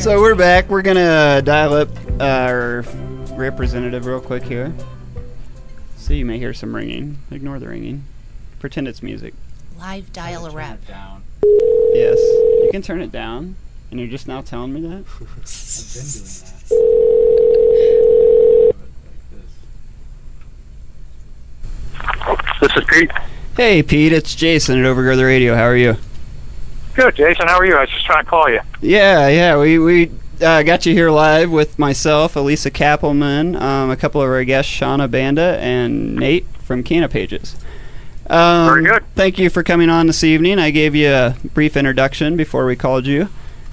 So we're back. We're going to dial up our representative real quick here. So you may hear some ringing. Ignore the ringing. Pretend it's music. Live dial a rep. Yes. You can turn it down. And you're just now telling me that? I've been doing that. This is Pete. Hey, Pete. It's Jason at Overgrow the Radio. How are you? Good, Jason. How are you? I was just trying to call you. Yeah. We got you here live with myself, Elisa Kappelman, a couple of our guests, Shauna Banda, and Nate from Cana Pages. Very good. Thank you for coming on this evening. I gave you a brief introduction before we called you.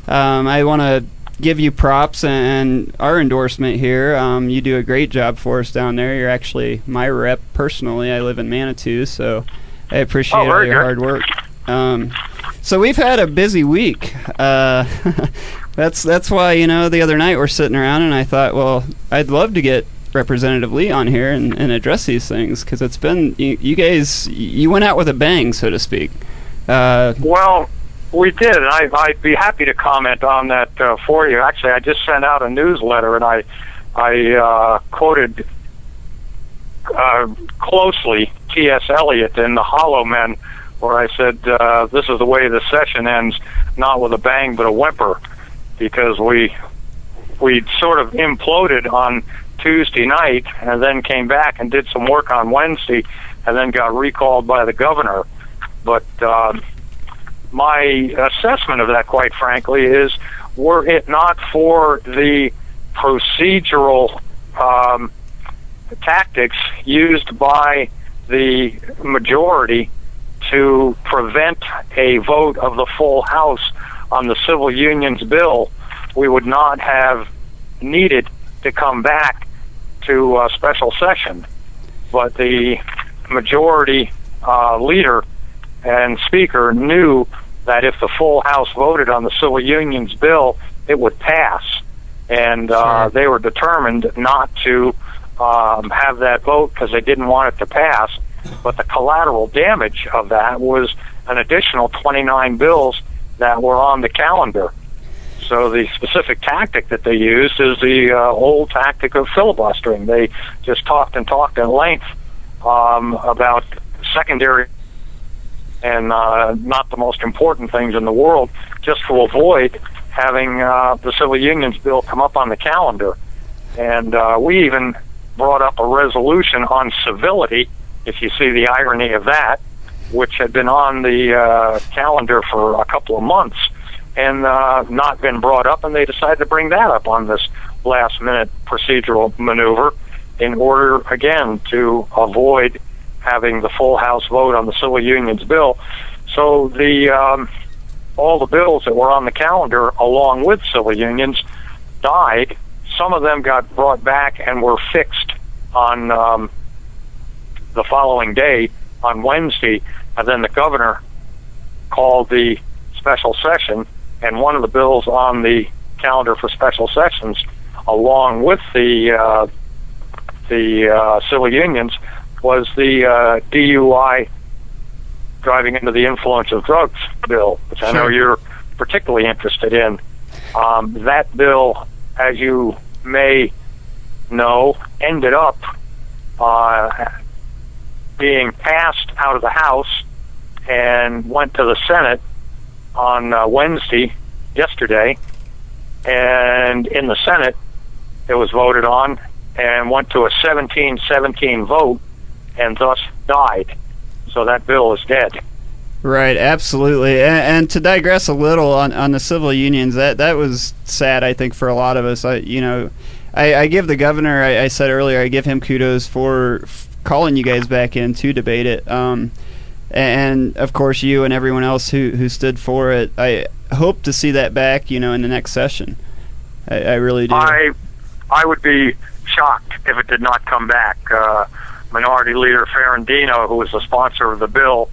I want to give you props and our endorsement here. You do a great job for us down there. You're actually my rep personally. I live in Manitou, so I appreciate all your hard work. So we've had a busy week. That's why, the other night we're sitting around and I thought, well, I'd love to get Representative Lee on here and address these things, because it's been, you guys, you went out with a bang, so to speak. Well, we did, and I'd be happy to comment on that for you. Actually, I just sent out a newsletter, and I quoted closely T.S. Eliot in The Hollow Men, where I said, this is the way the session ends, not with a bang but a whimper, because we sort of imploded on Tuesday night and then came back and did some work on Wednesday and then got recalled by the governor. But my assessment of that, quite frankly, is were it not for the procedural tactics used by the majority to prevent a vote of the full House on the civil unions bill, we would not have needed to come back to a special session. But the majority leader and speaker knew that if the full House voted on the civil unions bill, it would pass. And they were determined not to have that vote because they didn't want it to pass. But the collateral damage of that was an additional 29 bills that were on the calendar. So the specific tactic that they used is the old tactic of filibustering. They just talked at length about secondary and not the most important things in the world, just to avoid having the civil unions bill come up on the calendar. And we even brought up a resolution on civility, if you see the irony of that, which had been on the calendar for a couple of months and not been brought up, and they decided to bring that up on this last-minute procedural maneuver in order, again, to avoid having the full House vote on the civil unions bill. So the all the bills that were on the calendar, along with civil unions, died. Some of them got brought back and were fixed on the following day, on Wednesday, and then the governor called the special session, and one of the bills on the calendar for special sessions, along with the civil unions, was the DUI, driving under the influence of drugs bill, which I know you're particularly interested in. That bill, as you may know, ended up being passed out of the House and went to the Senate on Wednesday, yesterday, and in the Senate it was voted on and went to a 17-17 vote and thus died. So that bill is dead. Right, absolutely. And to digress a little on the civil unions, that was sad, I think, for a lot of us. I give the governor, I said earlier, I give him kudos for calling you guys back in to debate it. And of course, you and everyone else who stood for it. I hope to see that back, in the next session. I really do. I would be shocked if it did not come back. Minority Leader Ferrandino, who was the sponsor of the bill,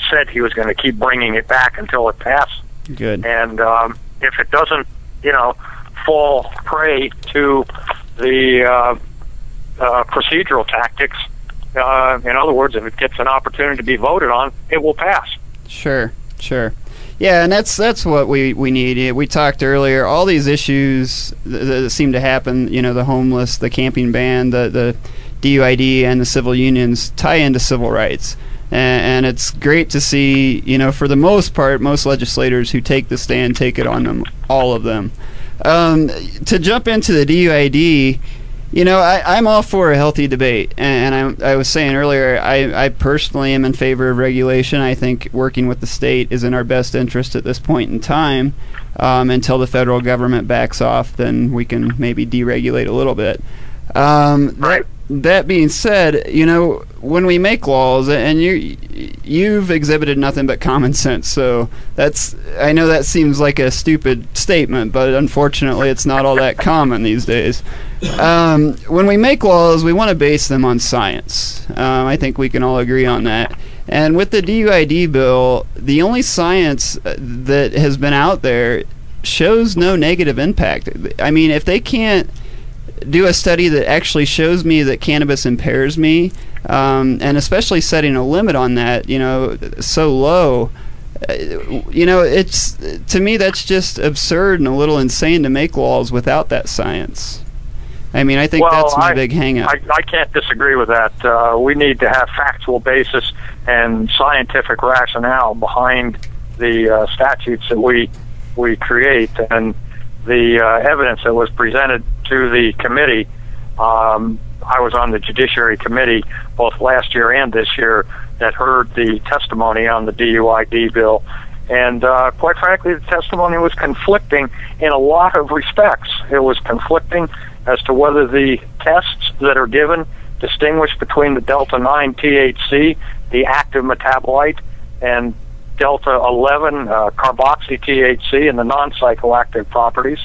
said he was going to keep bringing it back until it passed. Good. And if it doesn't, fall prey to the procedural tactics, in other words, if it gets an opportunity to be voted on, it will pass. Sure. Yeah, and that's what we need. We talked earlier, all these issues that seem to happen, the homeless, the camping ban, the DUID, and the civil unions tie into civil rights. And it's great to see, for the most part, most legislators who take the stand take it on them, all of them. To jump into the DUID, I'm all for a healthy debate, and I was saying earlier, I personally am in favor of regulation. I think working with the state is in our best interest at this point in time. Until the federal government backs off, then we can maybe deregulate a little bit. Right. That being said, when we make laws, and you've exhibited nothing but common sense, so I know that seems like a stupid statement, but unfortunately it's not all that common these days. When we make laws, we want to base them on science. I think we can all agree on that. And with the DUID bill, the only science that has been out there shows no negative impact. I mean, if they can't do a study that actually shows me that cannabis impairs me, and especially setting a limit on that, so low, it's, to me, that's just absurd and a little insane to make laws without that science. I mean, I think that's my big hang-up. I can't disagree with that. We need to have factual basis and scientific rationale behind the statutes that we create, and the evidence that was presented to the committee. I was on the Judiciary Committee both last year and this year that heard the testimony on the DUID bill. And quite frankly, the testimony was conflicting in a lot of respects. It was conflicting as to whether the tests that are given distinguish between the Delta-9 THC, the active metabolite, and Delta-11 carboxy-THC and the non-psychoactive properties.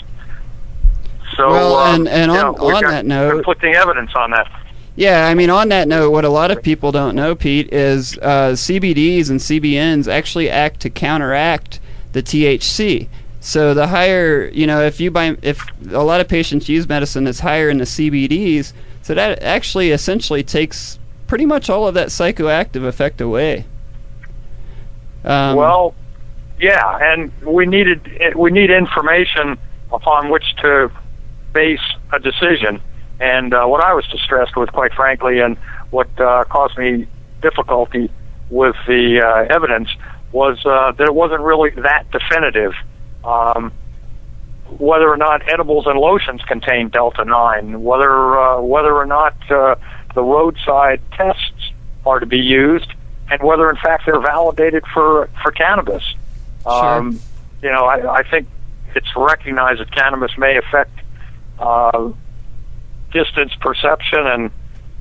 So, on that note, conflicting evidence on that. Yeah, I mean, on that note, what a lot of people don't know, Pete, is CBDs and CBNs actually act to counteract the THC. So the higher, if a lot of patients use medicine that's higher in the CBDs, so that actually essentially takes pretty much all of that psychoactive effect away. Well, yeah, and we need information upon which to base a decision. And what I was distressed with, quite frankly, and what caused me difficulty with the evidence was that it wasn't really that definitive. Whether or not edibles and lotions contain Delta-9, whether or not the roadside tests are to be used, and whether in fact they're validated for cannabis. Sure. I think it's recognized that cannabis may affect distance perception and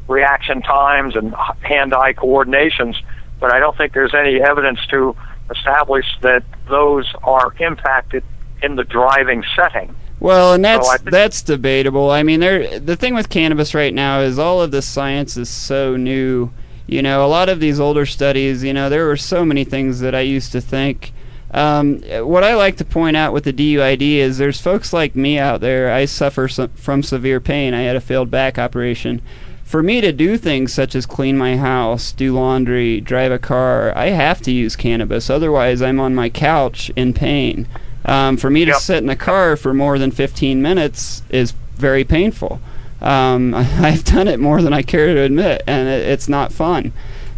reaction times and hand-eye coordinations, but I don't think there's any evidence to establish that those are impacted in the driving setting. Well, and that's debatable. I mean, the thing with cannabis right now is all of the science is so new. A lot of these older studies, there were so many things that I used to think. What I like to point out with the DUID is there's folks like me out there. I suffer from severe pain. I had a failed back operation. For me to do things such as clean my house, do laundry, drive a car, I have to use cannabis. Otherwise, I'm on my couch in pain. For me to sit in the car for more than 15 minutes is very painful. I've done it more than I care to admit, and it's not fun.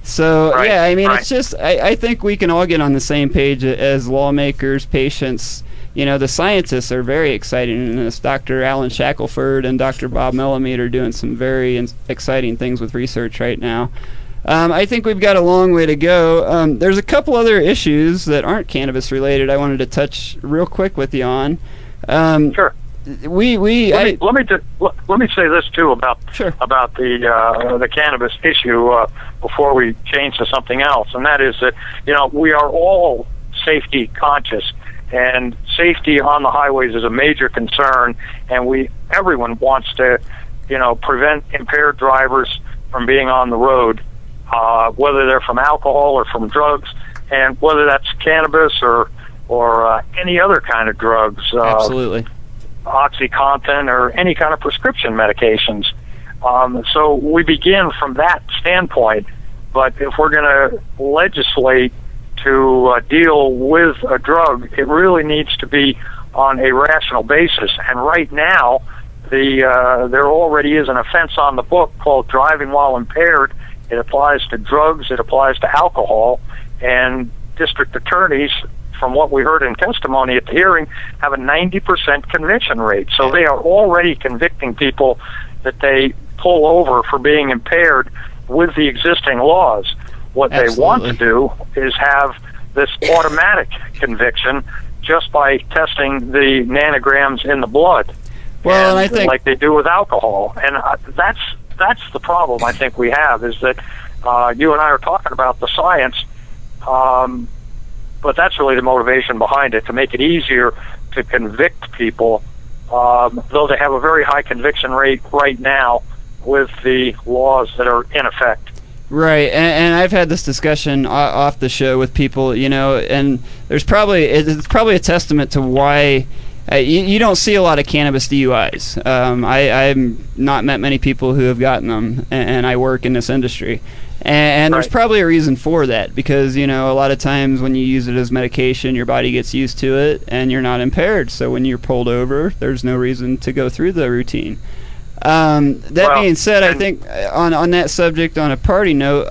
So, yeah, I mean, it's just, I think we can all get on the same page as lawmakers, patients. The scientists are very excited in this. Dr. Alan Shackelford and Dr. Bob Melamed are doing some very exciting things with research right now. I think we've got a long way to go. There's a couple other issues that aren't cannabis related I wanted to touch real quick with you on. Sure. Let me say this too about the cannabis issue before we change to something else, and that is that we are all safety conscious, and safety on the highways is a major concern, and everyone wants to prevent impaired drivers from being on the road, whether they're from alcohol or from drugs, and whether that's cannabis or any other kind of drugs. Absolutely. OxyContin or any kind of prescription medications. So we begin from that standpoint, but if we're going to legislate to deal with a drug, it really needs to be on a rational basis. And right now, there already is an offense on the book called driving while impaired. It applies to drugs, it applies to alcohol, and district attorneys, from what we heard in testimony at the hearing, have a 90% conviction rate. So they are already convicting people that they pull over for being impaired with the existing laws. What they want to do is have this automatic conviction just by testing the nanograms in the blood. Well, and I think, like they do with alcohol. And that's the problem I think we have, is that you and I are talking about the science, but that's really the motivation behind it, to make it easier to convict people, though they have a very high conviction rate right now with the laws that are in effect. Right, and I've had this discussion off the show with people, you know, and it's probably a testament to why you don't see a lot of cannabis DUIs. I've not met many people who have gotten them, and I work in this industry. And there's probably a reason for that, because, you know, a lot of times when you use it as medication, your body gets used to it, and you're not impaired. So when you're pulled over, there's no reason to go through the routine. Being said, I think on that subject, on a party note,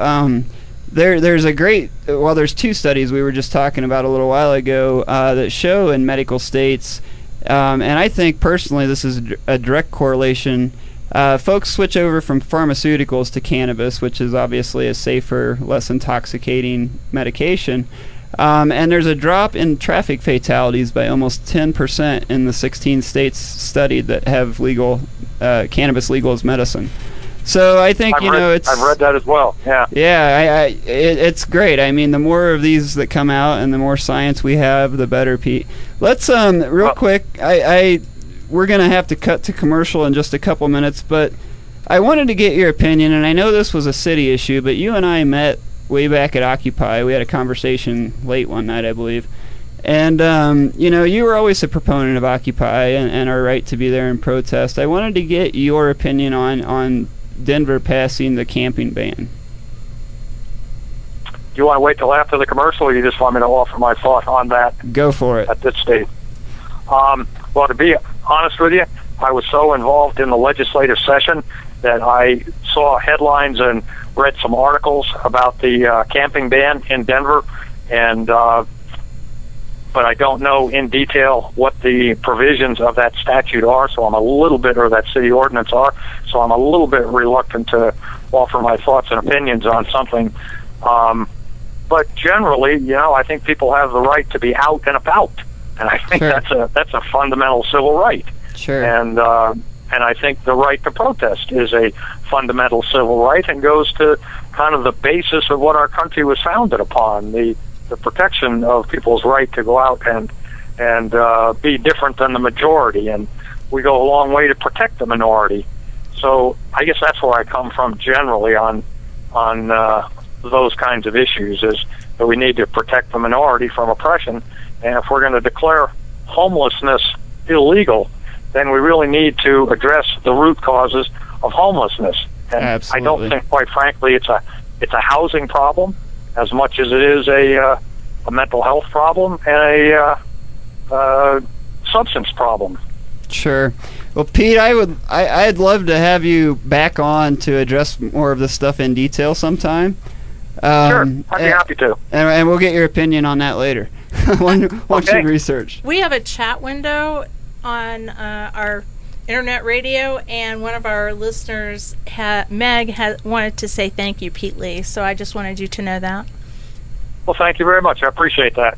there's two studies we were just talking about a little while ago that show in medical states, and I think personally this is a direct correlation. Folks switch over from pharmaceuticals to cannabis, which is obviously a safer, less intoxicating medication. And there's a drop in traffic fatalities by almost 10% in the 16 states studied that have legal cannabis legal as medicine. So I think I've read that as well. Yeah. Yeah, it's great. I mean, the more of these that come out and the more science we have, the better. Pete, let's real quick. We're gonna have to cut to commercial in just a couple minutes, but I wanted to get your opinion. And I know this was a city issue, but you and I met way back at Occupy. We had a conversation late one night, I believe. And, you were always a proponent of Occupy and our right to be there and protest. I wanted to get your opinion on Denver passing the camping ban. Do you want to wait till after the commercial, or you just want me to offer my thought on that? Go for it. At this stage. Well, to be honest with you, I was so involved in the legislative session that I saw headlines and read some articles about the camping ban in Denver, and but I don't know in detail what the provisions of that statute are, so I'm a little bit, or that city ordinance are, so I'm a little bit reluctant to offer my thoughts and opinions on something. But generally, I think people have the right to be out and about, and I think that's a fundamental civil right. Sure. And I think the right to protest is a fundamental civil right and goes to kind of the basis of what our country was founded upon, the protection of people's right to go out and be different than the majority. And we go a long way to protect the minority. So I guess that's where I come from generally on those kinds of issues, is that we need to protect the minority from oppression. And if we're going to declare homelessness illegal, then we really need to address the root causes of homelessness. And Absolutely. I don't think, quite frankly, it's a housing problem as much as it is a mental health problem and a substance problem. Sure. Well, Pete, I'd love to have you back on to address more of this stuff in detail sometime. Sure, I'd be happy to. And we'll get your opinion on that later. once you research. We have a chat window on our internet radio, and one of our listeners, Meg, wanted to say thank you, Pete Lee. So I just wanted you to know that. Well, thank you very much. I appreciate that.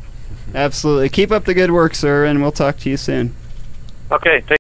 Absolutely. Keep up the good work, sir, and we'll talk to you soon. Okay.